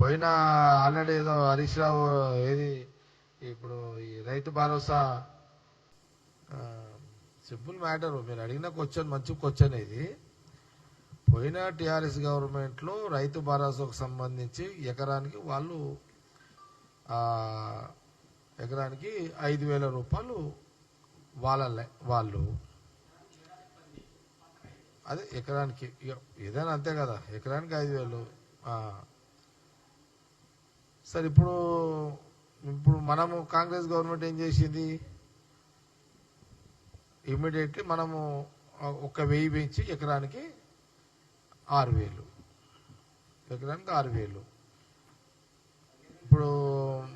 పోయిన ఆల్రెడీ ఏదో హరీష్ రావు ఏది ఇప్పుడు ఈ రైతు భరోసా సింపుల్ మ్యాటర్, మీరు అడిగిన క్వశ్చన్ మంచి క్వశ్చన్ ఇది. పోయిన టిఆర్ఎస్ గవర్నమెంట్లో రైతు భరోసాకు సంబంధించి ఎకరానికి వాళ్ళు ఎకరానికి 5,000 రూపాయలు వాళ్ళు అదే ఎకరానికి ఏదైనా అంతే కదా, ఎకరానికి 5,000. సరే ఇప్పుడు మనము కాంగ్రెస్ గవర్నమెంట్ ఏం చేసింది, ఇమ్మీడియట్లీ మనము 1,000 పెంచి ఎకరానికి 6,000, ఎకరానికి 6,000. ఇప్పుడు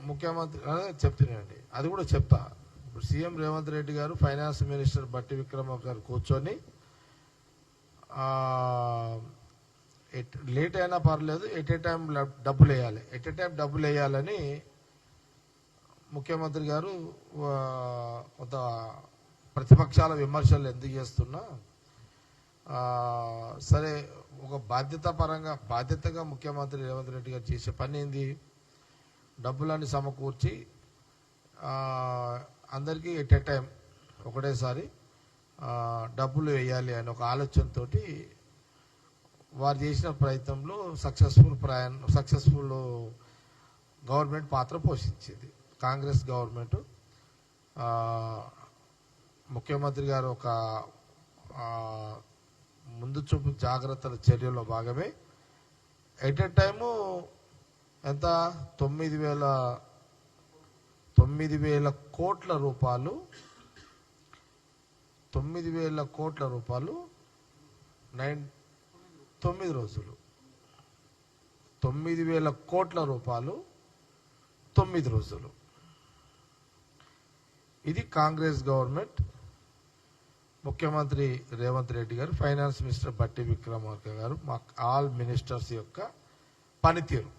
ముఖ్యమంత్రి చెప్తున్నానండి, అది కూడా చెప్తా. ఇప్పుడు సీఎం రేవంత్ రెడ్డి గారు ఫైనాన్స్ మినిస్టర్ బట్టి విక్రమార్క గారు కూర్చొని లేట్ అయినా పర్లేదు ఎట్ ఏ టైం డబ్బులు వేయాలని ముఖ్యమంత్రి గారు కొంత ప్రతిపక్షాల విమర్శలు ఎందుకు చేస్తున్నా, సరే ఒక బాధ్యతగా ముఖ్యమంత్రి రేవంత్ రెడ్డి గారు చేసే పని ఏంది, డబ్బులన్నీ సమకూర్చి అందరికీ ఎట్ ఏ టైం ఒకటేసారి డబ్బులు వేయాలి అని ఒక ఆలోచనతోటి వారు చేసిన ప్రయత్నంలో సక్సెస్ఫుల్ గవర్నమెంట్ పాత్ర పోషించింది కాంగ్రెస్ గవర్నమెంట్. ముఖ్యమంత్రి గారు ఒక ముందు చూపు జాగ్రత్తల చర్యల్లో భాగమే ఎట్ ఏ టైము ఎంత 9,000 కోట్ల రూపాయలు 9,000 కోట్ల రూపాయలు 9 రోజులు 9,000 కోట్ల రూపాయలు 9 రోజులు. ఇది కాంగ్రెస్ గవర్నమెంట్, ముఖ్యమంత్రి రేవంత్ రెడ్డి గారు, ఫైనాన్స్ మినిస్టర్ బట్టి విక్రమార్క గారు, మా ఆల్ మినిస్టర్స్ యొక్క పనితీరు.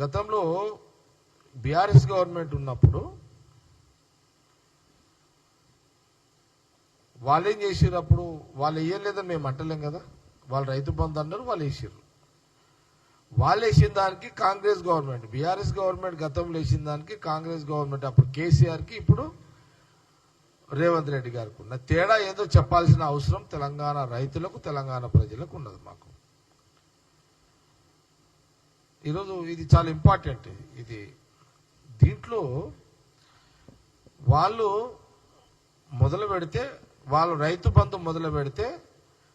గతంలో బీఆర్ఎస్ గవర్నమెంట్ ఉన్నప్పుడు వాళ్ళు ఏం చేసారు, అప్పుడు వాళ్ళు వేయలేదని మేము అంటలేం కదా, వాళ్ళు రైతు బంధు అన్నారు, వాళ్ళు వేసారు. వాళ్ళు వేసిన దానికి కాంగ్రెస్ గవర్నమెంట్, బీఆర్ఎస్ గవర్నమెంట్ గతంలో వేసిన దానికి కాంగ్రెస్ గవర్నమెంట్, అప్పుడు కేసీఆర్కి ఇప్పుడు రేవంత్ రెడ్డి గారికి ఉన్న తేడా ఏదో చెప్పాల్సిన అవసరం తెలంగాణ రైతులకు, తెలంగాణ ప్రజలకు ఉన్నది. మాకు ఈరోజు ఇది చాలా ఇంపార్టెంట్. ఇది దీంట్లో వాళ్ళు రైతు బంధు మొదలు పెడితే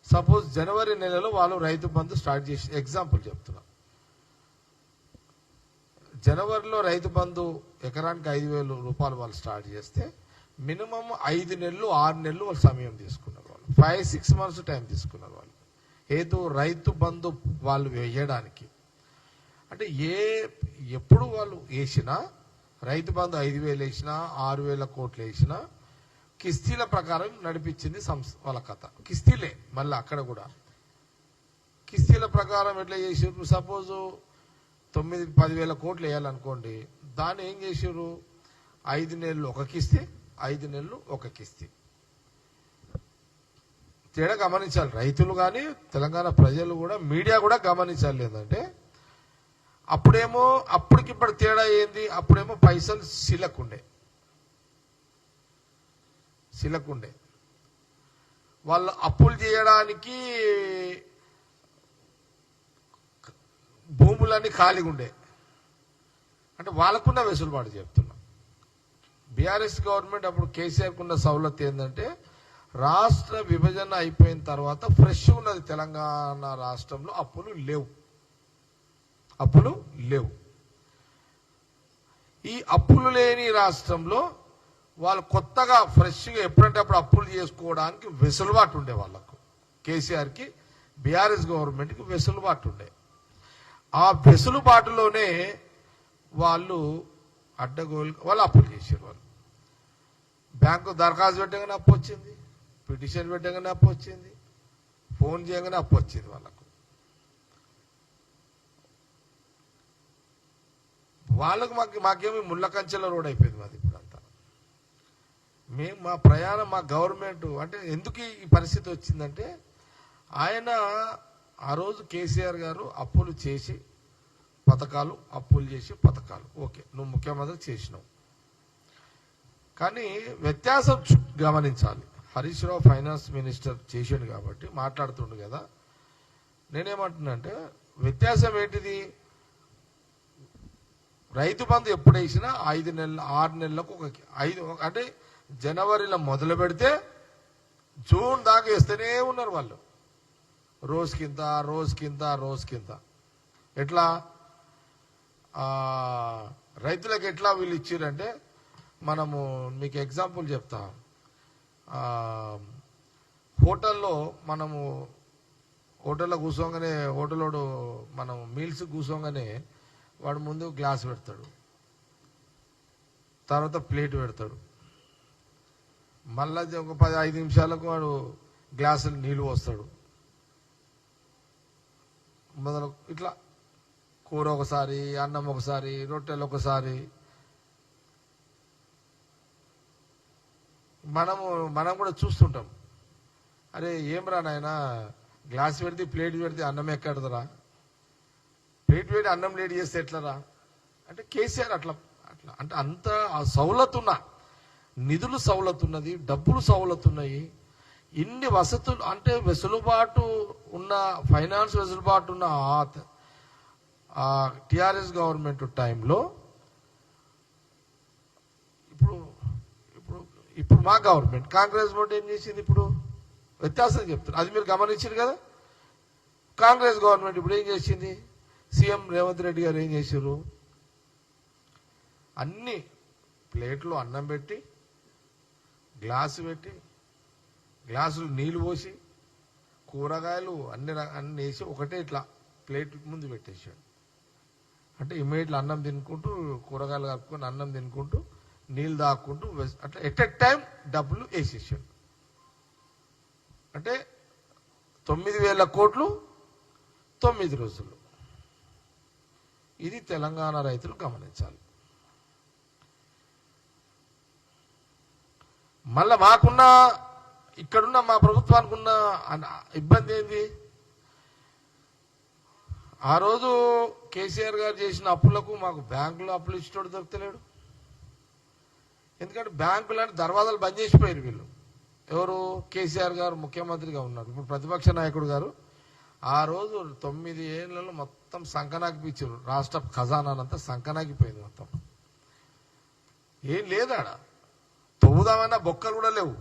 సపోజ్ జనవరి నెలలో వాళ్ళు రైతు బంధు స్టార్ట్ చేసి, ఎగ్జాంపుల్ చెప్తున్నా, జనవరిలో రైతు బంధు ఎకరానికి 5,000 రూపాయలు వాళ్ళు స్టార్ట్ చేస్తే మినిమం 5 నెలలు 6 నెలలు వాళ్ళు సమయం తీసుకున్నారు. వాళ్ళు 5-6 months టైం తీసుకున్నారు వాళ్ళు రైతు బంధు వాళ్ళు వేయడానికి. అంటే ఎప్పుడు వాళ్ళు వేసినా రైతు బంధు 5,000 వేసినా 6,000 కోట్లు వేసినా కిస్తీల ప్రకారం నడిపించింది వాళ్ళ కథ. కిస్తీలే మళ్ళీ అక్కడ కూడా కిస్తీల ప్రకారం ఎట్లా చేసారు, సపోజ్ 9-10,000 కోట్లు వేయాలనుకోండి, దాన్ని ఏం చేసారు, 5 నెలలు ఒక కిస్తీ, 5 నెలలు ఒక కిస్తీ. తేడా గమనించాలి రైతులు కానీ తెలంగాణ ప్రజలు కూడా, మీడియా కూడా గమనించాలి. ఏంటంటే అప్పటికిప్పుడు తేడా ఏంది, అప్పుడేమో పైసలు సిలకుండే వాళ్ళు అప్పులు చేయడానికి భూములన్నీ ఖాళీగా ఉండే. అంటే వాళ్ళకున్న వెసులుబాటు చెప్తున్నా. బీఆర్ఎస్ గవర్నమెంట్ అప్పుడు కేసీఆర్కు ఉన్న సౌలత్ ఏంటంటే రాష్ట్ర విభజన అయిపోయిన తర్వాత ఫ్రెష్ ఉన్నది తెలంగాణ రాష్ట్రంలో, అప్పులు లేవు. ఈ అప్పులు లేని రాష్ట్రంలో వాళ్ళు కొత్తగా ఫ్రెష్గా ఎప్పుడంటే అప్పుడు అప్పులు చేసుకోవడానికి వెసులుబాటు ఉండే వాళ్ళకు. కేసీఆర్కి బీఆర్ఎస్ గవర్నమెంట్కి వెసులుబాటు ఉండే. ఆ వెసులుబాటులోనే వాళ్ళు వాళ్ళు అప్పులు చేశారు. వాళ్ళు బ్యాంకు దరఖాస్తు పెట్టగానే అప్పు వచ్చింది, పిటిషన్ పెట్టగానే అప్పు వచ్చింది, ఫోన్ చేయగానే అప్పు వచ్చింది వాళ్ళకు. మాకేమీ ముళ్ళ కంచెల రోడ్ అయిపోయింది మాది ఇప్పుడు అంతా. మా గవర్నమెంట్ అంటే ఎందుకు ఈ పరిస్థితి వచ్చిందంటే ఆయన ఆ రోజు కేసీఆర్ గారు అప్పులు చేసి పథకాలు, అప్పులు చేసి పథకాలు, ఓకే నువ్వు ముఖ్యమంత్రి చేసినావు. కానీ వ్యత్యాసం గమనించాలి. హరీష్ రావు ఫైనాన్స్ మినిస్టర్ చేసాడు కాబట్టి మాట్లాడుతుండు కదా. నేనేమంటున్నా అంటే వ్యత్యాసం ఏంటిది? రైతు బంధు ఎప్పుడు వేసినా 5 నెలలు 6 నెలలకు అంటే జనవరిలో మొదలు పెడితే జూన్ దాకా వేస్తూనే ఉన్నారు వాళ్ళు. రోజుకింత రోజుకింత రోజుకింత. ఎట్లా రైతులకు ఎట్లా వీళ్ళు ఇచ్చిరంటే, మనము మీకు ఎగ్జాంపుల్ చెప్తా. హోటల్లో కూర్చోగానే హోటలోడు మనం మీల్స్ కూర్చోగానే వాడు ముందు గ్లాస్ పెడతాడు, తర్వాత ప్లేట్ పెడతాడు, మళ్ళా ఒక 10-5 నిమిషాలకు వాడు గ్లాసులు నీళ్ళు పోస్తాడు. మొదలు ఇట్లా కూర ఒకసారి, అన్నం ఒకసారి, రొట్టెలు ఒకసారి. మనం కూడా చూస్తుంటాం, అరే ఏం రా నాయన గ్లాస్ పెడితే ప్లేట్ పెడితే అన్నం ఎక్కడదరా, ప్లేట్ పెట్టి అన్నం లేట్ చేస్తే ఎట్లరా అంటే కేసీఆర్ అట్లా అట్లా అంటే అంత సౌలతున్న నిధులు సౌలతున్నది, డబ్బులు సౌలతున్నాయి, ఇన్ని వసతులు అంటే వెసులుబాటు ఉన్న ఫైనాన్స్ వెసులుబాటు ఉన్న టిఆర్ఎస్ గవర్నమెంట్ టైంలో ఇప్పుడు మా గవర్నమెంట్ కాంగ్రెస్ గవర్నమెంట్ ఏం చేసింది? ఇప్పుడు వ్యత్యాసం చెప్తున్నారు, అది మీరు గమనించారు కదా. కాంగ్రెస్ గవర్నమెంట్ ఇప్పుడు ఏం చేసింది? సీఎం రేవంత్ రెడ్డి గారు ఏం చేశారు? అన్ని ప్లేట్లు అన్నం పెట్టి, గ్లాసు పెట్టి, గ్లాసులు నీళ్లు పోసి, కూరగాయలు అన్ని వేసి ఒకటే ఇట్లా ప్లేట్ ముందు పెట్టేసాడు. అంటే ఇమ్మీడియట్లీ అన్నం తినుకుంటూ, కూరగాయలు కలుపుకొని అన్నం తినుకుంటూ, నీళ్ళు తాక్కుంటూ అట్లా ఎట్ ఎ టైం డబ్బులు వేసేసాడు. అంటే 9,000 కోట్లు 9 రోజులు. ఇది తెలంగాణ రైతులు గమనించాలి. మళ్ళా మాకున్న ఇక్కడున్న మా ప్రభుత్వానికి ఉన్న ఇబ్బంది ఏంది? ఆ రోజు కేసీఆర్ గారు చేసిన అప్పులకు మాకు బ్యాంకులో అప్పులు ఇచ్చేటోడు దొరకలేడు. ఎందుకంటే బ్యాంకులని దర్వాజాలు బంద్ చేసిపోయారు వీళ్ళు. ఎవరు? కేసీఆర్ గారు ముఖ్యమంత్రిగా ఉన్నారు, ఇప్పుడు ప్రతిపక్ష నాయకుడు గారు. ఆ రోజు 9 ఏళ్లలో మొత్తం సంకనాకిపించారు, రాష్ట్ర ఖజానానంతా సంకనాకిపోయింది మొత్తం. ఏం లేదాడ, తవ్వుదామన్నా బొక్కలు కూడా లేవు.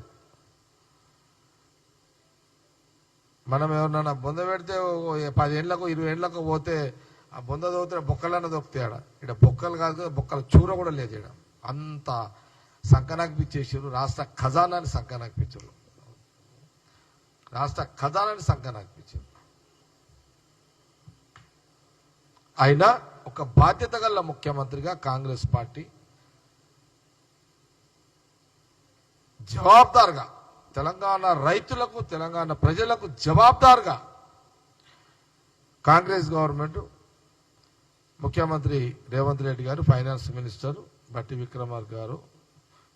మనం ఎవరన్నా బొంద పెడితే 10 ఏళ్లకు 20 ఏళ్లకు పోతే ఆ బొంద దొరికితే బొక్కలన్నా దొరుకుతాయి. ఇక్కడ బొక్కలు కాదు, బొక్కల చూర కూడా లేదు. ఇక్కడ అంత సంకనాకిపించేసారు, రాష్ట్ర ఖజానాన్ని సంకనాకిపించారు, రాష్ట్ర ఖజానాన్ని సంకనాకిపించారు. అయినా ఒక బాధ్యత గల ముఖ్యమంత్రిగా కాంగ్రెస్ పార్టీ జవాబుదారుగా తెలంగాణ రైతులకు, తెలంగాణ ప్రజలకు జవాబుదారుగా కాంగ్రెస్ గవర్నమెంట్, ముఖ్యమంత్రి రేవంత్ రెడ్డి గారు, ఫైనాన్స్ మినిస్టర్ బట్టి విక్రమార్క గారు,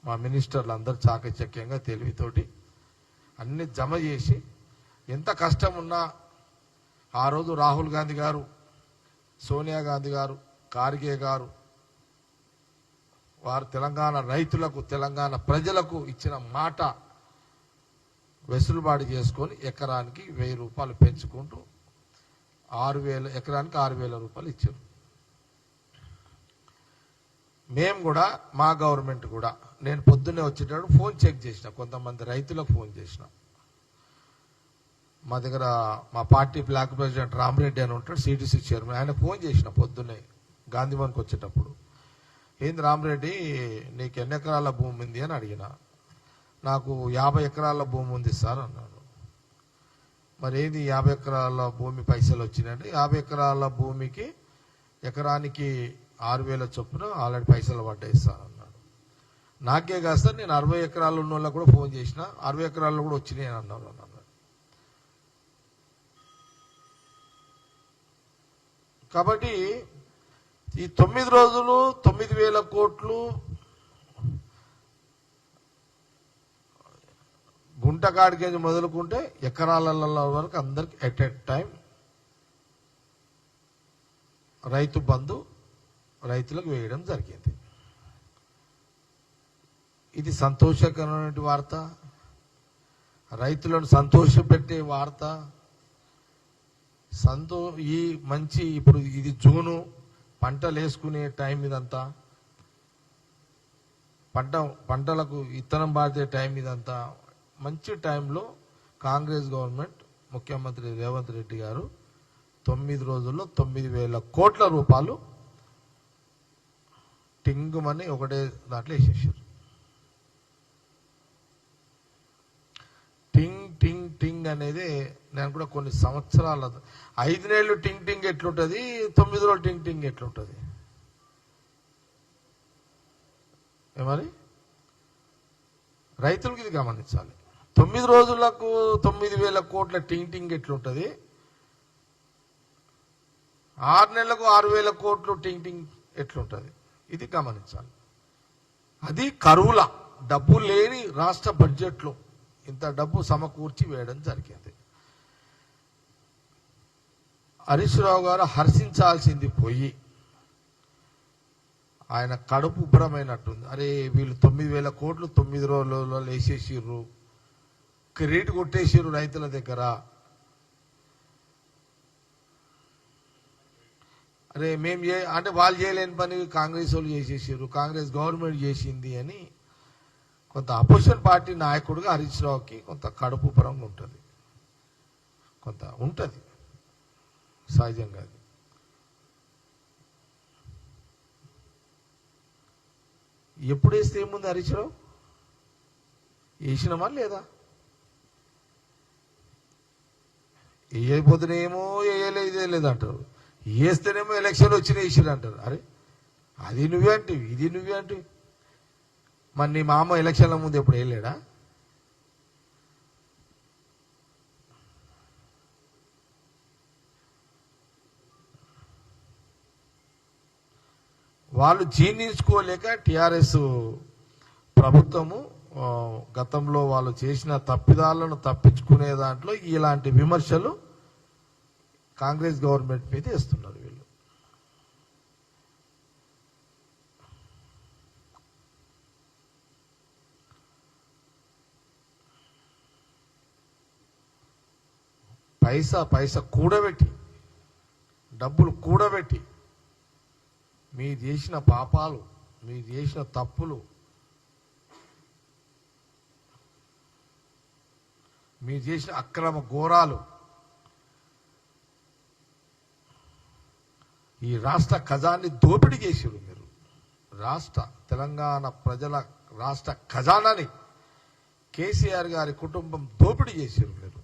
మా మినిస్టర్లు అందరూ చాకచక్యంగా తెలివితోటి అన్ని జమ చేసి, ఎంత కష్టం ఉన్నా ఆ రోజు రాహుల్ గాంధీ గారు, సోనియా గాంధీ గారు, ఖార్గే గారు వారు తెలంగాణ రైతులకు, తెలంగాణ ప్రజలకు ఇచ్చిన మాట వెసులుబాటు చేసుకొని ఎకరానికి 1000 రూపాయలు పెంచుకుంటూ 6,000 ఎకరానికి 6,000 రూపాయలు ఇచ్చారు. మేము కూడా మా గవర్నమెంట్ కూడా, నేను పొద్దున్నే వచ్చేటప్పుడు ఫోన్ చెక్ చేసిన, కొంతమంది రైతులకు ఫోన్ చేసిన. మా దగ్గర మా పార్టీ బ్లాక్ ప్రెసిడెంట్ రామరెడ్డి అని ఉంటాడు, సిటీసీ చైర్మన్, ఆయన ఫోన్ చేసిన పొద్దున్నే గాంధీభవన్కి వచ్చేటప్పుడు. ఏంది రామరెడ్డి, నీకు ఎన్ని ఎకరాల భూమి ఉంది అని అడిగిన. నాకు 50 ఎకరాల భూమి ఉంది సార్ అన్నాడు. మరి ఏంది 50 ఎకరాల భూమి పైసలు వచ్చినాయంటే, 50 ఎకరాల భూమికి ఎకరానికి 6,000 చొప్పున ఆల్రెడీ పైసలు పడ్డాయి సార్ అన్నాడు. నాకే కాదు సార్, నేను 60 ఎకరాలు ఉన్న వాళ్ళకు కూడా ఫోన్ చేసిన, 60 ఎకరాల్లో కూడా వచ్చినాయి అని అన్నారు. కాబట్టి ఈ 9 రోజులు 9,000 కోట్లు గుంటకాడికి మొదలుకుంటే ఎకరాల వరకు అందరికి at a time Rythu Bandhu రైతులకు వేయడం జరిగింది. ఇది సంతోషకరమైన వార్త, రైతులను సంతోషపెట్టే వార్త. ఈ మంచి ఇప్పుడు ఇది జూను, పంటలు వేసుకునే టైం ఇదంతా, పంటలకు విత్తనం పాడే టైం ఇదంతా. మంచి టైంలో కాంగ్రెస్ గవర్నమెంట్ ముఖ్యమంత్రి రేవంత్ రెడ్డి గారు 9 రోజుల్లో 9,000 కోట్ల రూపాయలు టింగుమని ఒకటే దాంట్లో వేసేసారు. టింగ్ టింగ్ టింగ్ అనేది నేను కూడా కొన్ని సంవత్సరాల 5 నెలలు టింగ్ టింగ్ ఎట్లుంటుంది, 9 రోజులు టింగ్ టింగ్ ఎట్లుంటుంది ఏమని రైతులకు ఇది గమనించాలి. 9 రోజులకు 9,000 కోట్ల టింగ్ టింగ్ ఎట్లుంటుంది, 6 నెలలకు 6,000 కోట్లు టింగ్ టింగ్ ఎట్లుంటుంది, ఇది గమనించాలి. అది కరువుల డబ్బు లేని రాష్ట్ర బడ్జెట్లో ఇంత డబ్బు సమకూర్చి వేయడం జరిగింది. హరీష్ రావు గారు హర్షించాల్సింది పోయి ఆయన కడుపు ఉబ్బరమైనట్టుంది. అరే వీళ్ళు 9,000 కోట్లు 9 రోజులలో వేసేసిర్రు, క్రెడిట్ కొట్టేసిర్రు రైతుల దగ్గర. అరే మేము అంటే వాళ్ళు చేయలేని పని కాంగ్రెస్ వాళ్ళు చేసేసారు, కాంగ్రెస్ గవర్నమెంట్ చేసింది అని కొంత అపోజిషన్ పార్టీ నాయకుడిగా హరీష్ రావుకి కొంత కడుపు పరంగా ఉంటుంది, కొంత ఉంటుంది సహజంగా. అది ఎప్పుడు వేస్తే ఏముంది హరీష్ రావు, వేసినామా లేదా? వేయకపోతేనేమో వేయలేదు లేదంటారు, వేస్తేనేమో ఎలక్షన్ వచ్చిన వేసిరు అంటారు. అరే అది నువ్వే అంటే ఇది నువ్వే అంటే మరి నీ మామ ఎలక్షన్ల ముందు ఎప్పుడు వేయలేడా? వాళ్ళు జీర్ణించుకోలేక టిఆర్ఎస్ ప్రభుత్వము గతంలో వాళ్ళు చేసిన తప్పిదాలను తప్పించుకునే దాంట్లో ఇలాంటి విమర్శలు కాంగ్రెస్ గవర్నమెంట్ మీద వేస్తున్నారు వీళ్ళు. పైసా కూడబెట్టి, డబ్బులు కూడబెట్టి మీరు చేసిన పాపాలు, మీరు చేసిన తప్పులు, మీరు చేసిన అక్రమ ఘోరాలు ఈ రాష్ట్ర ఖజానాన్ని దోపిడీ చేసారు మీరు. తెలంగాణ ప్రజల రాష్ట్ర ఖజానాని కేసీఆర్ గారి కుటుంబం దోపిడీ చేసారు మీరు.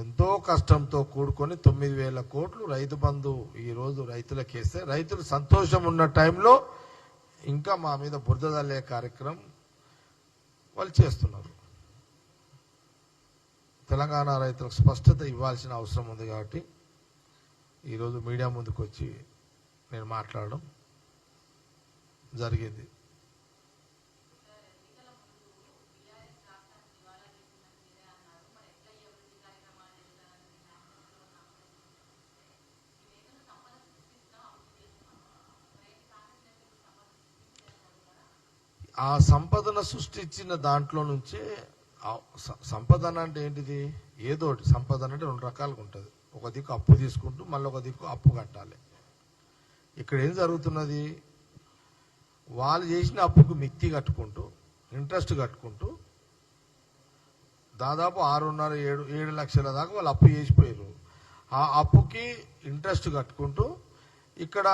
ఎంతో కష్టంతో కూడుకొని 9,000 కోట్లు రైతు బంధు ఈరోజు రైతులకు వేస్తే రైతులు సంతోషం ఉన్న టైంలో ఇంకా మా మీద బురద జల్లే కార్యక్రమం వాళ్ళు చేస్తున్నారు. తెలంగాణ రైతులకు స్పష్టత ఇవ్వాల్సిన అవసరం ఉంది కాబట్టి ఈరోజు మీడియా ముందుకు వచ్చి నేను మాట్లాడడం జరిగింది. ఆ సంపదను సృష్టించిన దాంట్లో నుంచే సంపదన అంటే ఏంటిది, ఏదోటి సంపదన అంటే 2 రకాలుగా ఉంటుంది. ఒక దిక్కు అప్పు తీసుకుంటూ మళ్ళీ ఒక దిక్కు అప్పు కట్టాలి. ఇక్కడ ఏం జరుగుతున్నది, వాళ్ళు చేసిన అప్పుకు మిత్తి కట్టుకుంటూ ఇంట్రెస్ట్ కట్టుకుంటూ దాదాపు 6.5-7 లక్షల దాకా వాళ్ళు అప్పు చేసిపోయారు. ఆ అప్పుకి ఇంట్రెస్ట్ కట్టుకుంటూ ఇక్కడ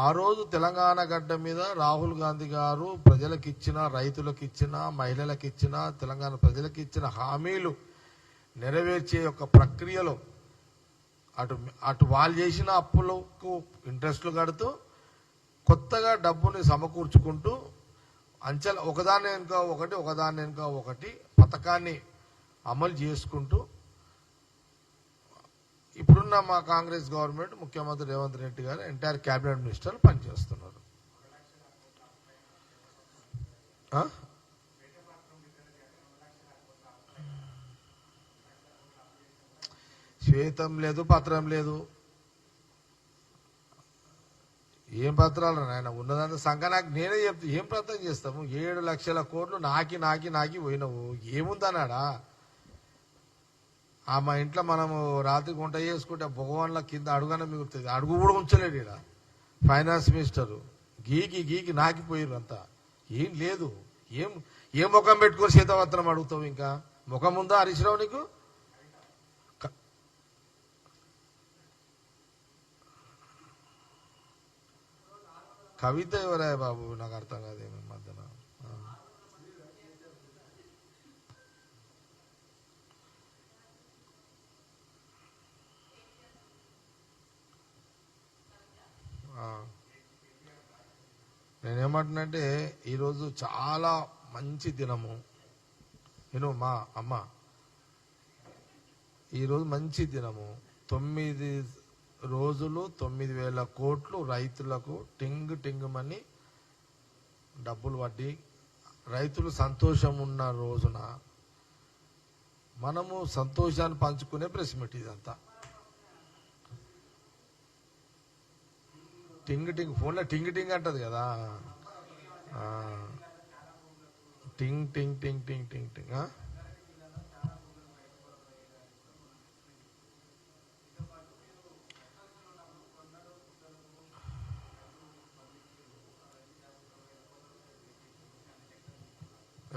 ఆ రోజు తెలంగాణ గడ్డ మీద రాహుల్ గాంధీ గారు ప్రజలకు ఇచ్చిన, రైతులకు ఇచ్చిన, మహిళలకు ఇచ్చిన, తెలంగాణ ప్రజలకు ఇచ్చిన హామీలు నెరవేర్చే యొక్క ప్రక్రియలో అటు వాళ్ళు చేసిన అప్పులకు ఇంట్రెస్ట్లు కడుతూ కొత్తగా డబ్బుని సమకూర్చుకుంటూ ఒకదాని వెనుక ఒకటి పథకాన్ని అమలు చేసుకుంటూ ఇప్పుడున్న మా కాంగ్రెస్ గవర్నమెంట్ ముఖ్యమంత్రి రేవంత్ రెడ్డి గారు ఎంటైర్ క్యాబినెట్ మినిస్టర్లు పనిచేస్తున్నారు. శ్వేతం లేదు, పత్రం లేదు. ఏం పత్రాలు నాయన ఉన్నదంతా సంఘానికి నేనే చెప్తా. ఏం ప్రయత్నం చేస్తాము? 7 లక్షల కోట్లు నాకి నాకి నాకి పోయినావు, ఏముందన్నాడా? మా ఇంట్లో మనము రాత్రి వంట చేసుకుంటే భగవాన్ల కింద అడుగన మిగులుతుంది, అడుగు కూడా ఉంచలేడు ఇక్కడ ఫైనాన్స్ మినిస్టర్. గీకి గీకి నాకిపోయారు అంతా. ఏం లేదు. ఏం ముఖం పెట్టుకొని సీతావత్రం అడుగుతావు? ఇంకా ముఖం ఉందా హరీష్ రావు నీకు? కవిత ఎవరా బాబు? నాకు అర్థం కాదేమి మధ్యన. నేనేమంటున్నానంటే ఈరోజు చాలా మంచి దినము. నేను మా అమ్మ, ఈరోజు మంచి దినము. 9 రోజులు 9,000 కోట్లు రైతులకు టింగుమని డబ్బులు పడ్డి రైతులు సంతోషం ఉన్న రోజున మనము సంతోషాన్ని పంచుకునే ప్రెస్ మీట్ ఇదంతా. టింగ్ ఫోన్లో టింగ్ అంటది కదా, టింగ్ టింగ్ టింగ్ టింగ్ టింగ్ టింగ్.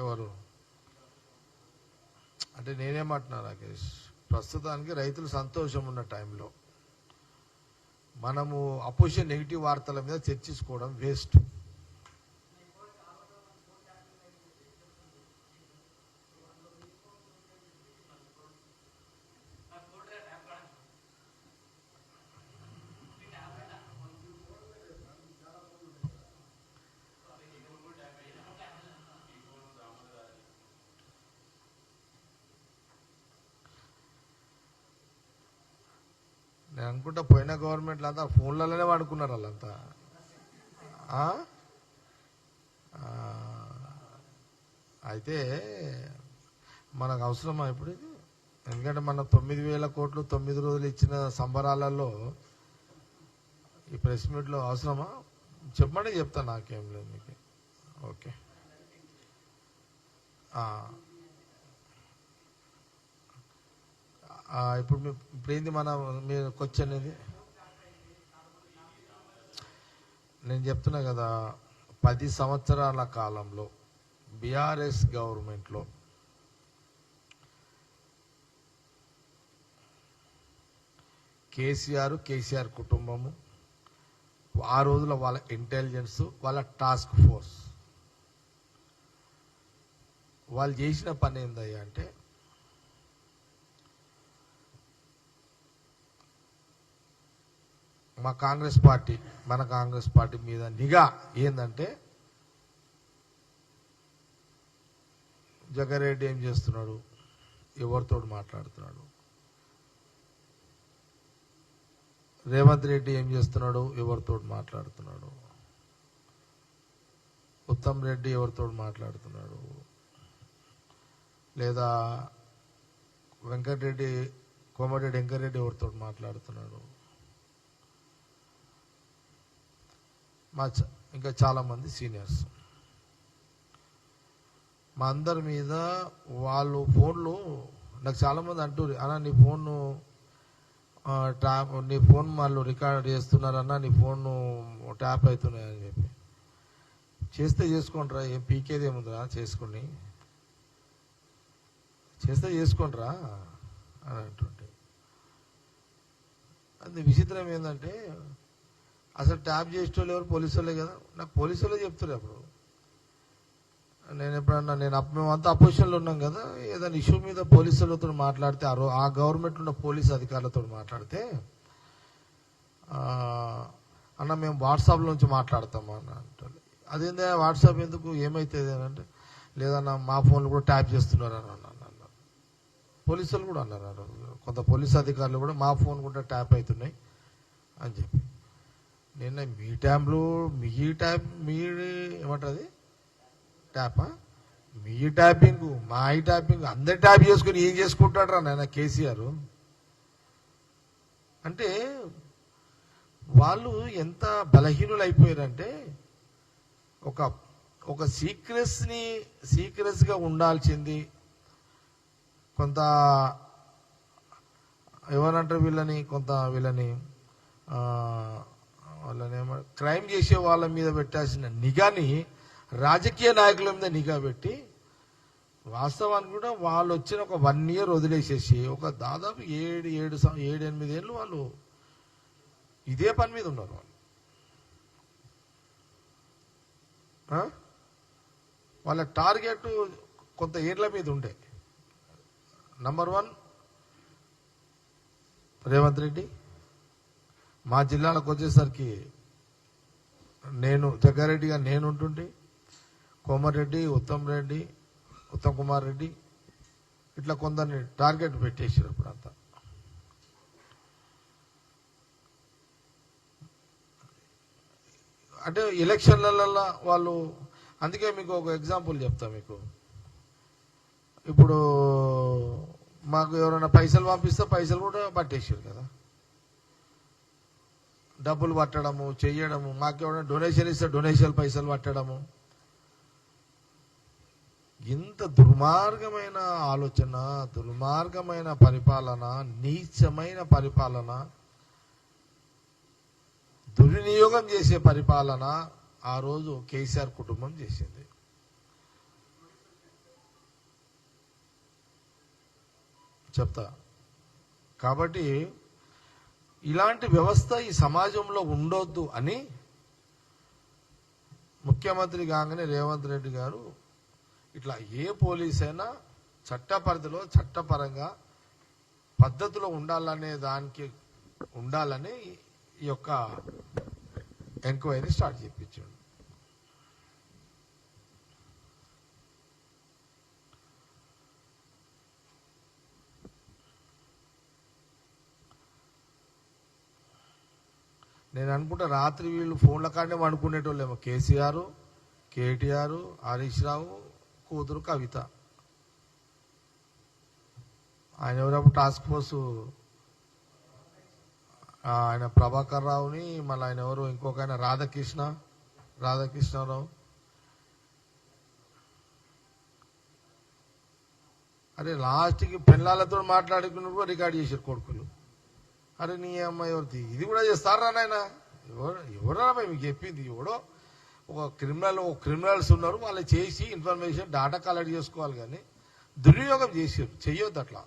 ఎవరు అంటే నేనేమంటున్నా రాకేష్, ప్రస్తుతానికి రైతులు సంతోషం ఉన్న టైంలో మనము అపోజిషన్ నెగిటివ్ వార్తల మీద చర్చించుకోవడం వేస్ట్. నేను అనుకుంటా పోయిన గవర్నమెంట్లో అంతా ఫోన్లలోనే వాడుకున్నారు వాళ్ళంతా. అయితే మనకు అవసరమా ఇప్పుడు ఇది? ఎందుకంటే మన 9,000 కోట్లు 9 రోజులు ఇచ్చిన సంబరాలలో ఈ ప్రెస్ మీట్లో అవసరమా? చెప్పమంటే చెప్తా, నాకేం లేదు మీకు. ఓకే, ఇప్పుడు ఏంది మన మీరు క్వశ్చన్ ఇది? నేను చెప్తున్నా కదా, 10 సంవత్సరాల కాలంలో బీఆర్ఎస్ గవర్నమెంట్లో కేసీఆర్ కుటుంబము, ఆ రోజుల వాళ్ళ ఇంటెలిజెన్స్, వాళ్ళ టాస్క్ ఫోర్స్ వాళ్ళు చేసిన పని ఏందయ్యా అంటే, మన కాంగ్రెస్ పార్టీ మీద నిఘా ఏందంటే, జగ్గారెడ్డి ఏం చేస్తున్నాడు, ఎవరితో మాట్లాడుతున్నాడు, రేవంత్ రెడ్డి ఏం చేస్తున్నాడు, ఎవరితో మాట్లాడుతున్నాడు, ఉత్తమ్ రెడ్డి ఎవరితో మాట్లాడుతున్నాడు, లేదా కోమటిరెడ్డి వెంకటరెడ్డి ఎవరితో మాట్లాడుతున్నాడు, ఇంకా చాలా మంది సీనియర్స్ మా అందరి మీద వాళ్ళు ఫోన్లు. నాకు చాలా మంది అంటారు, అన్న నీ ఫోన్ వాళ్ళు రికార్డ్ చేస్తున్నారన్నా, నీ ఫోన్ ట్యాప్ అవుతున్నాయని చెప్పి. చేస్తే చేసుకోండిరా, ఏం పీకేది ఏముందిరా, చేస్తే చేసుకోండిరా అని అంటుంటే. అది విచిత్రం ఏంటంటే, అసలు ట్యాప్ చేసేటోళ్ళు ఎవరు? పోలీసు వాళ్ళే కదా. నాకు పోలీసు వాళ్ళే చెప్తారు. అప్పుడు మేమంతా అపోజిషన్లో ఉన్నాం కదా, ఏదైనా ఇష్యూ మీద పోలీసులతో మాట్లాడితే, ఆ గవర్నమెంట్లో ఉన్న పోలీసు అధికారులతో మాట్లాడితే, అన్న మేము వాట్సాప్లో నుంచి మాట్లాడతాము అన్న అంటే, అదేందా వాట్సాప్ ఎందుకు, ఏమైతుంది అని అంటే, లేదన్నా మా ఫోన్లు కూడా ట్యాప్ చేస్తున్నారు అని అన్నారు. పోలీసులు కూడా అన్నారు, కొంత పోలీసు అధికారులు కూడా మా ఫోన్ కూడా ట్యాప్ అవుతున్నాయి అని చెప్పి. నిన్న మీ ఏమంటుంది ట్యాపా, మీ ట్యాపింగ్, మా ట్యాపింగ్, అందరు ట్యాప్ చేసుకుని ఏం చేసుకుంటాడు రా నాయన కేసీఆర్. అంటే వాళ్ళు ఎంత బలహీనులు అయిపోయారంటే ఒక ఒక సీక్రెట్స్గా ఉండాల్సింది కొంత ఎవరంటారు వీళ్ళని వాళ్ళని క్రైమ్ చేసే వాళ్ళ మీద పెట్టాల్సిన నిఘాని రాజకీయ నాయకుల మీద నిఘా పెట్టి వాస్తవానికి కూడా వాళ్ళు వచ్చిన ఒక 1 year వదిలేసేసి ఒక దాదాపు 7-8 ఏళ్ళు వాళ్ళు ఇదే పని మీద ఉన్నారు వాళ్ళు. వాళ్ళ టార్గెట్ కొంత ఏళ్ల మీద ఉండే. నంబర్ 1 రేవంత్ రెడ్డి. మా జిల్లాలకు వచ్చేసరికి జగ్గారెడ్డిగా నేను ఉంటుంటే, కోమరెడ్డి, ఉత్తమ్ కుమార్ రెడ్డి ఇట్లా కొందరిని టార్గెట్ పెట్టేసారు ఇప్పుడంతా. అంటే ఎలక్షన్లలో వాళ్ళు, అందుకే మీకు ఒక ఎగ్జాంపుల్ చెప్తా మీకు. ఇప్పుడు మాకు ఎవరైనా పైసలు పంపిస్తే పైసలు కూడా పట్టేసారు కదా, డబ్బులు పట్టడము చెయ్యడము. మాకు ఎవరైనా డొనేషన్ ఇస్తే డొనేషన్ పైసలు పట్టడము. ఇంత దుర్మార్గమైన ఆలోచన, దుర్మార్గమైన పరిపాలన, నీచమైన పరిపాలన, దుర్వినియోగం చేసే పరిపాలన ఆ రోజు కేసీఆర్ కుటుంబం చేసింది. చెప్తా. కాబట్టి ఇలాంటి వ్యవస్థ ఈ సమాజంలో ఉండొద్దు అని ముఖ్యమంత్రి కాగానే రేవంత్ రెడ్డి గారు ఇట్లా ఏ పోలీస్ అయినా చట్టపరిధిలో చట్టపరంగా పద్ధతిలో ఉండాలని ఈ యొక్క ఎంక్వైరీ స్టార్ట్ చేయించాడు. నేను అనుకుంటా రాత్రి వీళ్ళు ఫోన్ల కాడనే వండుకునేటోళ్ళేమో. కేసీఆర్, కేటీఆర్, హరీష్ రావు కూతురు కవిత. ఆయన ఎవరప్పుడు టాస్క్ ఫోర్సు ఆయన ప్రభాకర్ రావుని, మళ్ళీ ఆయన ఎవరు ఇంకొక ఆయన రాధాకృష్ణరావు. అరే లాస్ట్కి పెళ్ళాలతో మాట్లాడుకుని కూడా రికార్డ్ చేశారు కొడుకులు. అరే నీ అమ్మాయి ఎవరిది ఇది కూడా చేస్తారా నాయన? ఎవరా మీకు చెప్పింది? ఎవడో ఒక క్రిమినల్స్ ఉన్నారు, వాళ్ళు చేసి ఇన్ఫర్మేషన్ డేటా కలెక్ట్ చేసుకోవాలి. కానీ దుర్వినియోగం చేసారు. చెయ్యొద్దు అట్లా.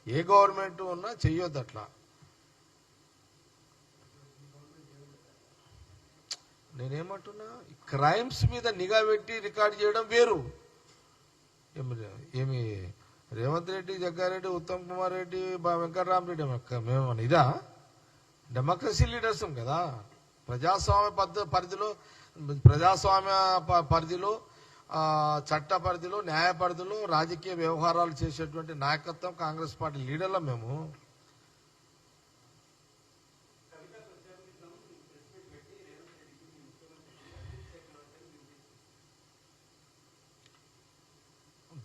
ఏ గవర్నమెంట్ ఉన్నా చెయ్యొద్దు అట్లా. నేనేమంటున్నా, క్రైమ్స్ మీద నిఘా పెట్టి రికార్డ్ చేయడం వేరు. ఏమి రేవంత్ రెడ్డి, జగ్గారెడ్డి, ఉత్తమ్ కుమార్ రెడ్డి, వెంకటరామరెడ్డి మేము ఇదా? డెమోక్రసీ లీడర్స్ కదా. ప్రజాస్వామ్య పరిధిలో చట్ట పరిధిలో, న్యాయ పరిధిలో రాజకీయ వ్యవహారాలు చేసేటువంటి నాయకత్వం కాంగ్రెస్ పార్టీ లీడర్ల మేము.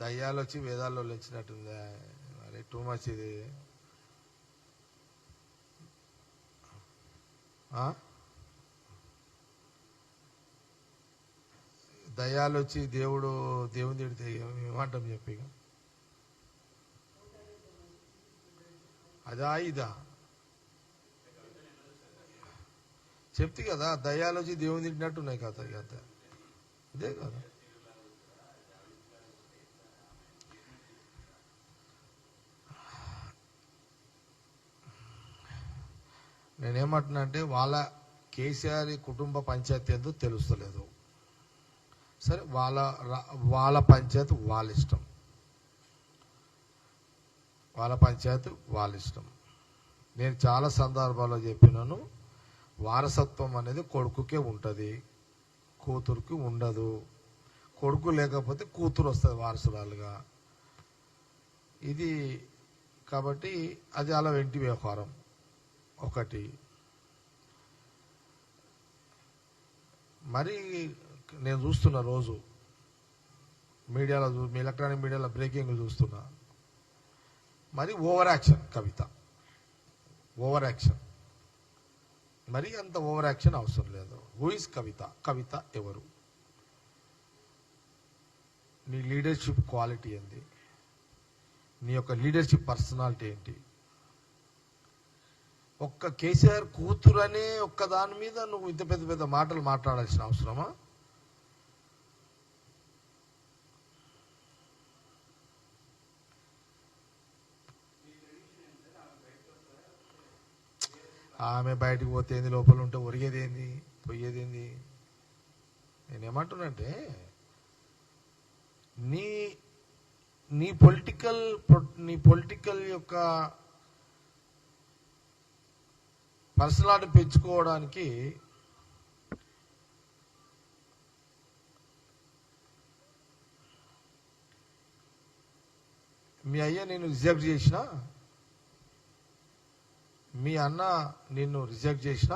దయ్యాలు వచ్చి వేదాల్లో వచ్చినట్టుందా మరి? టూ మచ్ ఇది. దయ్యాలు వచ్చి దేవుని తిడితే ఏమంటాం చెప్పి? అదా ఇదా చెప్తే కదా, దయ్యాలు వచ్చి దేవుని తిట్టినట్టున్నాయి కదా. ఇదే కదా. నేనేమంటున్నా అంటే వాళ్ళ కేసీఆర్ కుటుంబ పంచాయతీ ఏందో తెలుస్తలేదు. సరే, వాళ్ళ పంచాయతీ వాళ్ళ ఇష్టం. నేను చాలా సందర్భాల్లో చెప్పినాను, వారసత్వం అనేది కొడుకుకే ఉంటుంది, కూతురుకి ఉండదు. కొడుకు లేకపోతే కూతురు వస్తుంది వారసురాలుగా. ఇది కాబట్టి అది అలా వెంటి వ్యవహారం. ఒకటి మరి నేను చూస్తున్నా, రోజు మీడియాలో ఎలక్ట్రానిక్ మీడియాలో బ్రేకింగ్ చూస్తున్నా. మరి ఓవర్ యాక్షన్ కవిత, ఓవర్ యాక్షన్. మరి అంత ఓవర్ యాక్షన్ అవసరం లేదు. హూ ఇస్ కవిత? కవిత ఎవరు? నీ లీడర్షిప్ క్వాలిటీ ఏంది? నీ యొక్క లీడర్షిప్ పర్సనాలిటీ ఏంటి? ఒక్క కేసీఆర్ కూతురు అనే ఒక్క దాని మీద నువ్వు ఇంత పెద్ద పెద్ద మాటలు మాట్లాడాల్సిన అవసరమా? ఆమె బయటకు పోతే ఏంది, లోపల ఉంటే ఒరిగేది ఏంది, పోయేది ఏంది? నేనేమంటున్నంటే నీ నీ పొలిటికల్ యొక్క పర్సనాలిటీ పెంచుకోవడానికి మీ అయ్య నేను రిజెక్ట్ చేసిన, మీ అన్న నిన్ను రిజెక్ట్ చేసిన,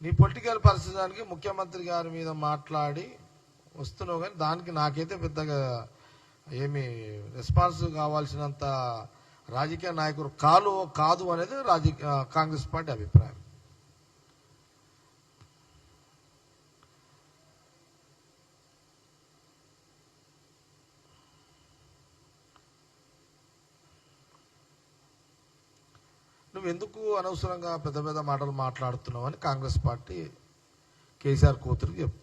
నీ పొలిటికల్ పరిస్థితికి ముఖ్యమంత్రి గారి మీద మాట్లాడి వస్తున్నావు, కానీ దానికి నాకైతే పెద్దగా ఏమి రెస్పాన్స్ కావాల్సినంత రాజకీయ నాయకుడు కాదు అనేది కాంగ్రెస్ పార్టీ అభిప్రాయం. నువ్వు ఎందుకు అనవసరంగా పెద్ద పెద్ద మాటలు మాట్లాడుతున్నావు అని కాంగ్రెస్ పార్టీ కేసీఆర్ కూతురికి చెప్పు.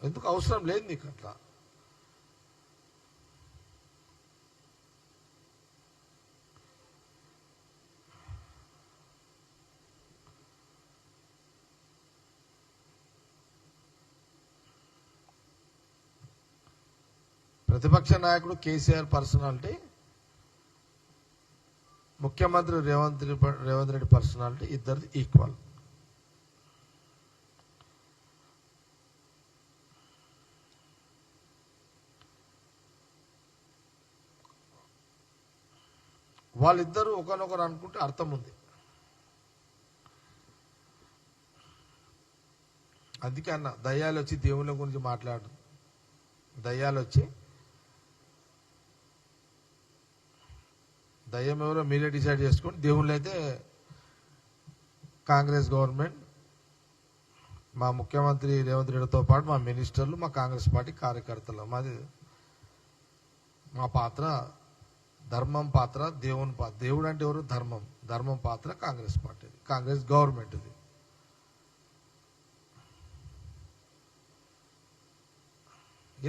ఎందుకు అవసరం లేదు నీకు అట్లా. ప్రతిపక్ష నాయకుడు కేసీఆర్ పర్సనాలిటీ, ముఖ్యమంత్రి రేవంత్ రెడ్డి పర్సనాలిటీ ఇద్దరిది ఈక్వల్. వాళ్ళిద్దరూ ఒకరినొకరు అనుకుంటే అర్థం ఉంది. అందుకే అన్న దయ్యాలు వచ్చి దేవుళ్ళ గురించి మాట్లాడు, దయ్యాలు వచ్చి దయ్యం ఎవరో మీరే డిసైడ్ చేసుకోండి. దేవుళ్ళు అయితే కాంగ్రెస్ గవర్నమెంట్, మా ముఖ్యమంత్రి రేవంత్ రెడ్డితో పాటు మా మినిస్టర్లు, మా కాంగ్రెస్ పార్టీ కార్యకర్తలు. మా పాత్ర ధర్మం పాత్ర, దేవుని పాత్ర. దేవుడు అంటే ఎవరు? ధర్మం పాత్ర కాంగ్రెస్ పార్టీది, కాంగ్రెస్ గవర్నమెంట్ది.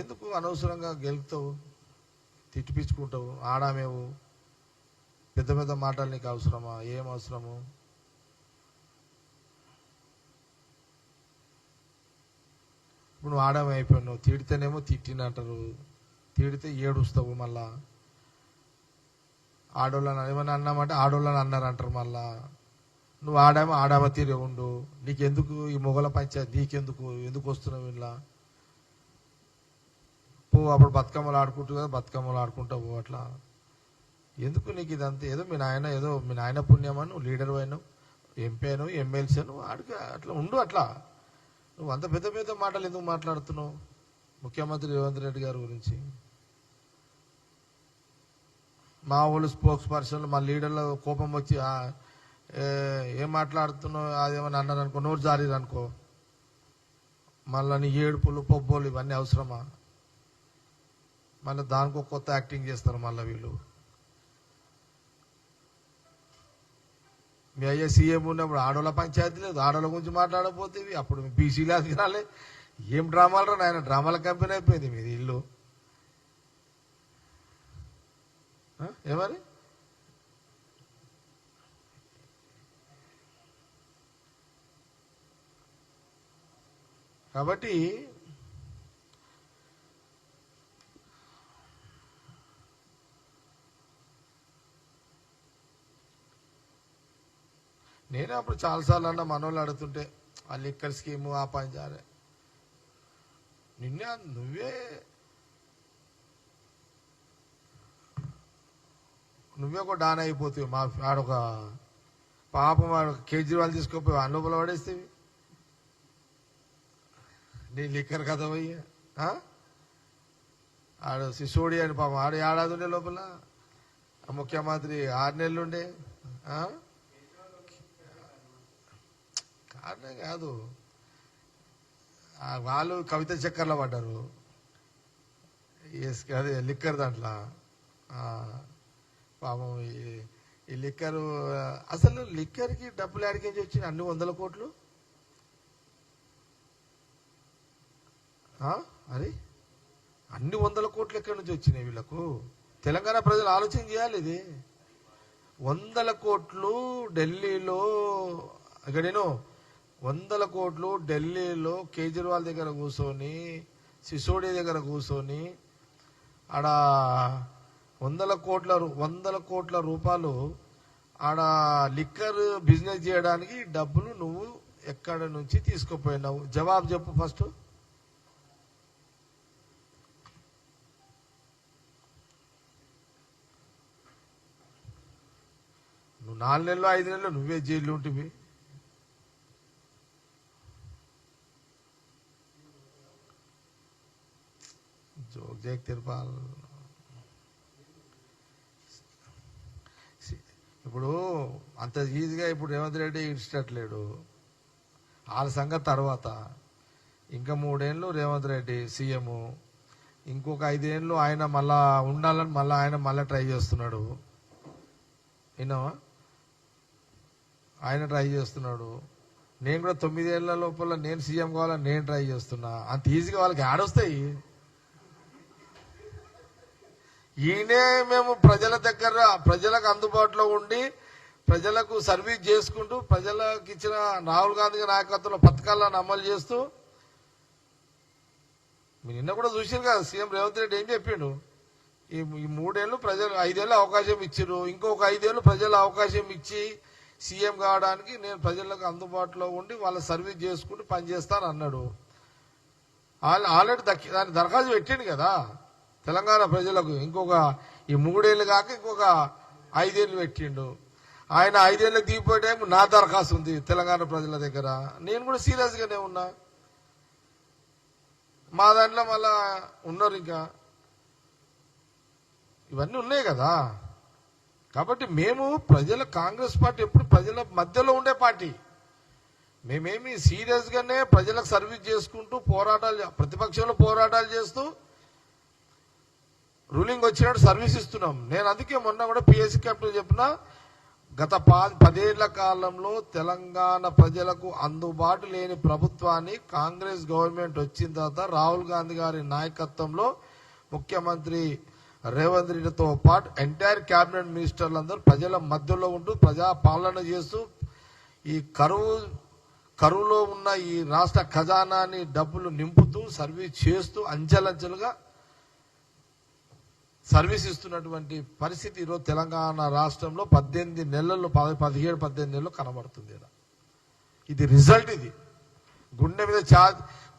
ఎందుకు అనవసరంగా గెలుపుతావు, తిట్టిపించుకుంటావు, ఆడామేవు? పెద్ద పెద్ద మాటలు నీకు అవసరమా? ఏం అవసరము? ఇప్పుడు నువ్వు ఆడామే అయిపోయినావు. తిడితేనేమో తిట్టినంటారు, తిడితే ఏడుస్తావు. మళ్ళా ఆడోళ్ళని ఏమన్నా అన్నామంటే ఆడోళ్ళని అన్నారంటారు. మళ్ళా నువ్వు ఆడామ తీరే ఉండు. నీకెందుకు ఈ మొగల పంచాయతీ? ఎందుకు వస్తున్నావు ఇలా? పో, అప్పుడు బతుకమ్మలు ఆడుకుంటూ కదా, బతుకమ్మలు ఆడుకుంటావు. అట్లా ఎందుకు నీకు ఇదంతా? ఏదో మీ నాయన పుణ్యమని నువ్వు లీడర్ అయినావు, ఎంపీ అయినావు, ఎమ్మెల్సీ నువ్వు ఆడికి అట్లా ఉండు. అట్లా నువ్వు అంత పెద్ద పెద్ద మాటలు ఎందుకు మాట్లాడుతున్నావు ముఖ్యమంత్రి రేవంత్ రెడ్డి గారి గురించి? మా వాళ్ళు స్పోక్స్ పర్సన్లు, మా లీడర్ల కోపం వచ్చి ఏం మాట్లాడుతున్నావు అదేమని అన్నారు అనుకో, నోరు జారీరు అనుకో, మళ్ళీ నీ ఏడుపులు పొబ్బోలు ఇవన్నీ అవసరమా? మళ్ళీ దానికో కొత్త యాక్టింగ్ చేస్తారు మళ్ళీ వీళ్ళు. మీ అయ్యే సీఎం ఉన్నప్పుడు ఆడోళ్ళ పంచాయతీ లేదు, ఆడోళ్ళ గురించి మాట్లాడకపోతే అప్పుడు బీసీలు అధికారాలే. ఏం డ్రామాలు రా నాయన, డ్రామాల కంపెనీ అయిపోయింది మీది ఇల్లు. ఏమని కాబట్టి నేనే అప్పుడు చాలాసార్లు అన్న మనోళ్ళు అడుగుతుంటే ఆ లిక్కర్ స్కీము ఆ పని చేయాలి. నువ్వే ఒక డాన్ అయిపోతావు. మా ఆడొక పాపం కేజ్రీవాల్ తీసుకోపోయి లోపల పడేస్తేవి నీ లిక్కర్ కదా పోయ్యా. ఆడ సిసోడి అని పాపం ఆడ ఏడాది ఉండే లోపల, ముఖ్యమంత్రి 6 నెలలు ఉండే. కారణం కాదు, వాళ్ళు కవిత చక్కర్లో పడ్డారు. అదే లిక్కర్ దాంట్లో పాపం ఈ లిక్కరు, అసలు లిక్కర్కి డబ్బులు ఆడికించి వచ్చినాయి అన్ని 100 కోట్లు. అది అన్ని 100 కోట్లు ఎక్కడి నుంచి వచ్చినాయి వీళ్ళకు? తెలంగాణ ప్రజలు ఆలోచన చేయాలి. ఇది 100 కోట్లు ఢిల్లీలో, ఇక్కడ నేను 100 కోట్లు ఢిల్లీలో కేజ్రీవాల్ దగ్గర కూర్చొని, సిసోడియా దగ్గర కూర్చొని ఆడ 100 కోట్ల రూపాయలు ఆడ లిక్కర్ బిజినెస్ చేయడానికి డబ్బులు నువ్వు ఎక్కడ నుంచి తీసుకుపోయినావు? జవాబు చెప్పు ఫస్ట్. నువ్వు 4 నెలలు 5 నెలలు నువ్వే జైల్లో ఉంటివి. Joke Jake Tirupal. ఇప్పుడు అంత ఈజీగా ఇప్పుడు రేవంత్ రెడ్డి ఇష్టట్లేడు. వాళ్ళ సంగతి తర్వాత. ఇంకా 3 ఏళ్ళు రేవంత్ రెడ్డి సీఎం, ఇంకొక 5 ఏళ్ళు ఆయన మళ్ళా ఉండాలని ఆయన ట్రై చేస్తున్నాడు. విన్నావా? ఆయన ట్రై చేస్తున్నాడు. నేను కూడా 9 ఏళ్ల లోపల నేను సీఎం కావాలని నేను ట్రై చేస్తున్నా. అంత ఈజీగా వాళ్ళకి ఆడొస్తాయి. ఈయనే మేము ప్రజల దగ్గర, ప్రజలకు అందుబాటులో ఉండి ప్రజలకు సర్వీస్ చేసుకుంటూ ప్రజలకు ఇచ్చిన రాహుల్ గాంధీ నాయకత్వంలో పథకాలను అమలు చేస్తూ, మీరు నిన్న కూడా చూసారు కదా సీఎం రేవంత్ రెడ్డి ఏం చెప్పిండు? ఈ 3 ఏళ్ళు ప్రజలు 5 ఏళ్ళు అవకాశం ఇచ్చారు, ఇంకొక 5 ఏళ్ళు ప్రజలు అవకాశం ఇచ్చి సీఎం కావడానికి నేను ప్రజలకు అందుబాటులో ఉండి వాళ్ళ సర్వీస్ చేసుకుంటూ పనిచేస్తాను అన్నాడు. ఆల్రెడీ దాన్ని దరఖాస్తు పెట్టిండు కదా తెలంగాణ ప్రజలకు. ఇంకొక ఈ 3 ఏళ్ళు కాక ఇంకొక 5 ఏళ్ళు పెట్టిండు. ఆయన 5 ఏళ్ళకి దిగిపోయే టైం నా దరఖాస్తు ఉంది తెలంగాణ ప్రజల దగ్గర. నేను కూడా సీరియస్ గానే ఉన్నా. మా దాంట్లో మళ్ళా ఉన్నారు ఇంకా ఇవన్నీ ఉన్నాయి కదా. కాబట్టి మేము కాంగ్రెస్ పార్టీ ఎప్పుడు ప్రజల మధ్యలో ఉండే పార్టీ. మేమేమి సీరియస్ గానే ప్రజలకు సర్వీస్ చేసుకుంటూ పోరాటాలు, ప్రతిపక్షంలో పోరాటాలు చేస్తూ రూలింగ్ వచ్చినట్టు సర్వీస్ ఇస్తున్నాం. నేను అందుకే మొన్న కూడా పిఎస్సీ క్యాపిటల్ చెప్పిన, గత 10 ఏళ్ల కాలంలో తెలంగాణ ప్రజలకు అందుబాటు లేని ప్రభుత్వాన్ని కాంగ్రెస్ గవర్నమెంట్ వచ్చిన తర్వాత రాహుల్ గాంధీ గారి నాయకత్వంలో ముఖ్యమంత్రి రేవంత్ రెడ్డితో పాటు ఎంటైర్ క్యాబినెట్ మినిస్టర్లందరూ ప్రజల మధ్యలో ఉంటూ ప్రజా పాలన చేస్తూ ఈ కరువులో ఉన్న ఈ రాష్ట్ర ఖజానాని డబ్బులు నింపుతూ సర్వీస్ చేస్తూ అంచెలంచెలుగా సర్వీస్ ఇస్తున్నటువంటి పరిస్థితి ఈరోజు తెలంగాణ రాష్ట్రంలో 17 నెలల్లో 17-18 నెలలు కనబడుతుంది. ఇది రిజల్ట్. ఇది గుండె మీద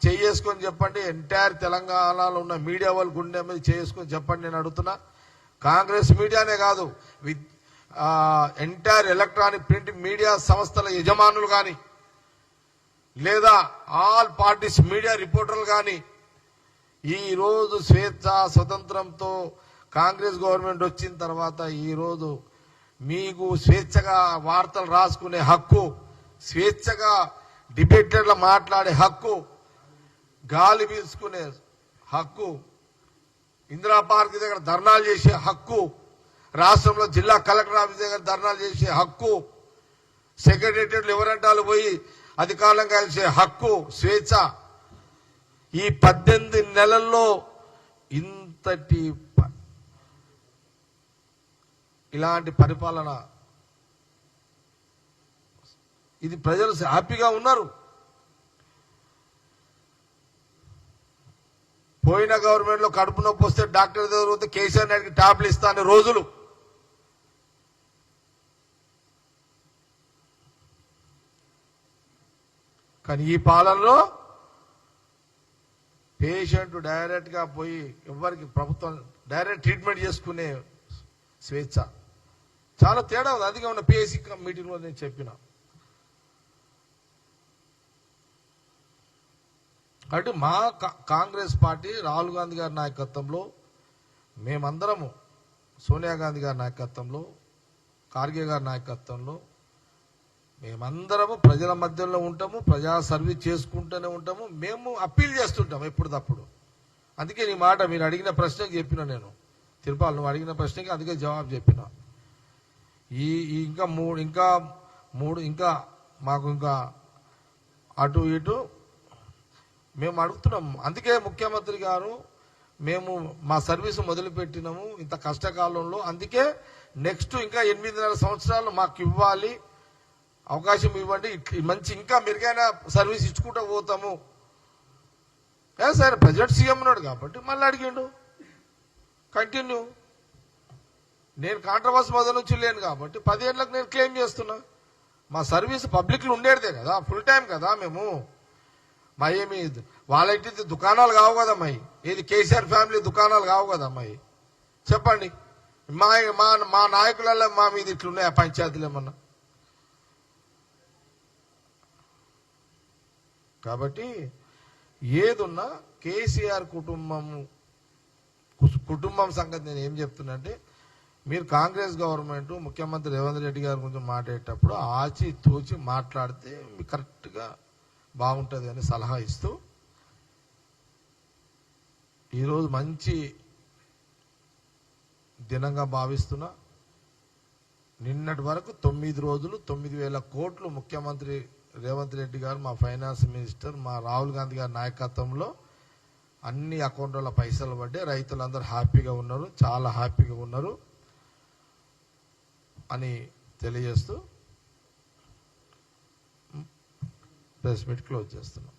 చేసుకొని చెప్పండి. ఎంటైర్ తెలంగాణలో ఉన్న మీడియా వాళ్ళు గుండె మీద చేసుకొని చెప్పండి. నేను అడుగుతున్నా, కాంగ్రెస్ మీడియానే కాదు, ఎంటైర్ ఎలక్ట్రానిక్ ప్రింట్ మీడియా సంస్థల యజమానులు కానీ, లేదా ఆల్ పార్టీస్ మీడియా రిపోర్టర్లు కానీ, ఈ రోజు స్వేచ్ఛ స్వతంత్రంతో కాంగ్రెస్ గవర్నమెంట్ వచ్చిన తర్వాత ఈరోజు మీకు స్వేచ్ఛగా వార్తలు రాసుకునే హక్కు, స్వేచ్ఛగా డిబేటర్లు మాట్లాడే హక్కు, గాలి పీల్చుకునే హక్కు, ఇందిరా పార్క్ దగ్గర ధర్నాలు చేసే హక్కు, రాష్ట్రంలో జిల్లా కలెక్టర్ ఆఫీస్ దగ్గర ధర్నాలు చేసే హక్కు, సెక్రటేరియట్లు ఎవరంటాలు పోయి అధికారులను కలిసే హక్కు, స్వేచ్ఛ, ఈ 18 నెలల్లో ఇంతటి ఇలాంటి పరిపాలన, ఇది ప్రజలు హ్యాపీగా ఉన్నారు. పోయిన గవర్నమెంట్ లో కడుపు నొప్పి వస్తే డాక్టర్ దగ్గర పోతే కేసీఆర్ నాయుడికి టాబ్లెట్ ఇస్తాను రోజులు. కానీ ఈ పాలనలో పేషెంట్ డైరెక్ట్ గా పోయి ఎవరికి ప్రభుత్వం డైరెక్ట్ ట్రీట్మెంట్ చేసుకునే స్వేచ్ఛ, చాలా తేడా ఉంది. అందుకే ఉన్న పిఎస్సీ మీటింగ్ లో నేను చెప్పిన. కాబట్టి మా కాంగ్రెస్ పార్టీ రాహుల్ గాంధీ గారి నాయకత్వంలో, మేమందరము సోనియా గాంధీ గారి నాయకత్వంలో, ఖార్గే గారి నాయకత్వంలో మేమందరము ప్రజల మధ్యలో ఉంటాము, ప్రజా సర్వీస్ చేసుకుంటూనే ఉంటాము. మేము అప్పీల్ చేస్తుంటాము ఎప్పటికప్పుడు. అందుకే నీ మాట మీరు అడిగిన ప్రశ్నకి చెప్పిన నేను తిరుపాలు, నువ్వు అడిగిన ప్రశ్నకి అందుకే జవాబు చెప్పిన. ఇంకా మూడు మాకు ఇంకా అటు ఇటు మేము అడుగుతున్నాం. అందుకే ముఖ్యమంత్రి గారు మేము మా సర్వీసు మొదలుపెట్టినాము ఇంత కష్టకాలంలో. అందుకే నెక్స్ట్ ఇంకా 8.5 సంవత్సరాలు మాకు ఇవ్వాలి, అవకాశం ఇవ్వండి, మంచి ఇంకా మెరుగైన సర్వీస్ ఇచ్చుకుంటూ పోతాము. సార్ బడ్జెట్ సీఎం ఉన్నాడు కాబట్టి మళ్ళీ అడిగిండు కంటిన్యూ. నేను కాంట్రవర్సీ మొదలు నుంచి లేను కాబట్టి 10 ఏళ్ళకి నేను క్లెయిమ్ చేస్తున్నా. మా సర్వీస్ పబ్లిక్లో ఉండేదే కదా, ఫుల్ టైం కదా మేము. మా ఏమి వాళ్ళ ఇంటి దుకాణాలు కావు కదా అమ్మాయి, ఏది కేసీఆర్ ఫ్యామిలీ దుకాణాలు కావు కదా అమ్మాయి. చెప్పండి, మా నాయకులలో మా మీద ఇట్లున్నాయి పంచాయతీలు ఏమన్నా? కాబట్టి ఏదున్నా కేసీఆర్ కుటుంబం సంగతి నేను ఏం చెప్తున్నా అంటే, మీరు కాంగ్రెస్ గవర్నమెంట్ ముఖ్యమంత్రి రేవంత్ రెడ్డి గారి గురించి మాట్లాడేటప్పుడు ఆచి తూచి మాట్లాడితే మీకు కరెక్ట్గా బాగుంటుంది అని సలహా ఇస్తూ, ఈరోజు మంచి దినంగా భావిస్తున్నా. నిన్నటి వరకు 9 రోజులు 9,000 కోట్లు ముఖ్యమంత్రి రేవంత్ రెడ్డి గారు, మా ఫైనాన్స్ మినిస్టర్, మా రాహుల్ గాంధీ గారి నాయకత్వంలో అన్ని అకౌంట్ల పైసలు పడ్డాయి. రైతులందరూ హ్యాపీగా ఉన్నారు, చాలా హ్యాపీగా ఉన్నారు అని తెలియజేస్తూ ప్రెస్ మీట్ క్లోజ్ చేస్తున్నాం.